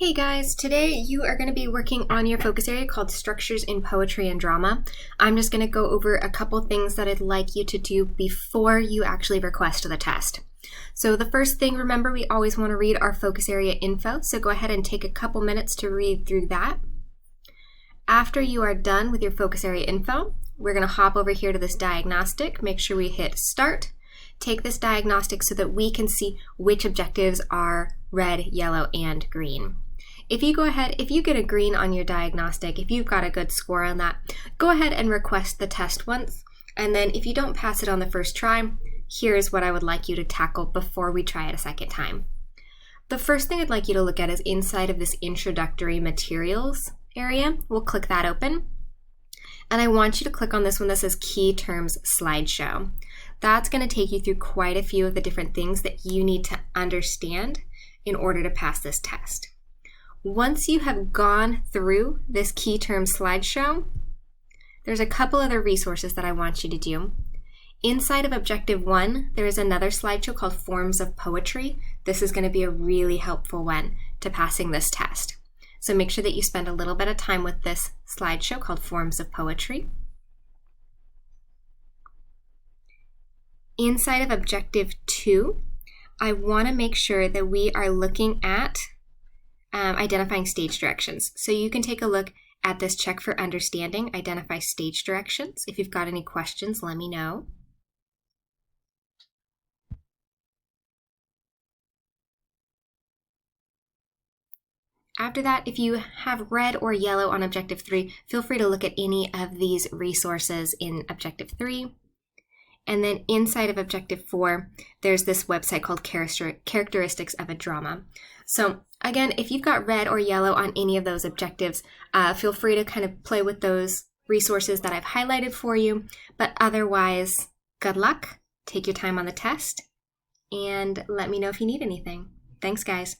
Hey guys, today you are going to be working on your focus area called Structures in Poetry and Drama. I'm just going to go over a couple things that I'd like you to do before you actually request the test. So the first thing, remember, we always want to read our focus area info, so go ahead and take a couple minutes to read through that. After you are done with your focus area info, we're going to hop over here to this diagnostic, make sure we hit start. Take this diagnostic so that we can see which objectives are red, yellow, and green. If you go ahead, if you get a green on your diagnostic, if you've got a good score on that, go ahead and request the test once. And then if you don't pass it on the first try, here's what I would like you to tackle before we try it a second time. The first thing I'd like you to look at is inside of this introductory materials area. We'll click that open. And I want you to click on this one that says Key Terms Slideshow. That's going to take you through quite a few of the different things that you need to understand in order to pass this test. Once you have gone through this Key Terms Slideshow, there's a couple other resources that I want you to do. Inside of Objective 1, there is another slideshow called Forms of Poetry. This is going to be a really helpful one to passing this test. So make sure that you spend a little bit of time with this slideshow called Forms of Poetry. Inside of Objective 2, I want to make sure that we are looking at identifying stage directions. So you can take a look at this check for understanding, identify stage directions. If you've got any questions, let me know. After that, if you have red or yellow on Objective 3, feel free to look at any of these resources in Objective 3. And then inside of Objective 4, there's this website called Characteristics of a Drama. So again, if you've got red or yellow on any of those objectives, feel free to kind of play with those resources that I've highlighted for you. But otherwise, good luck, take your time on the test, and let me know if you need anything. Thanks, guys.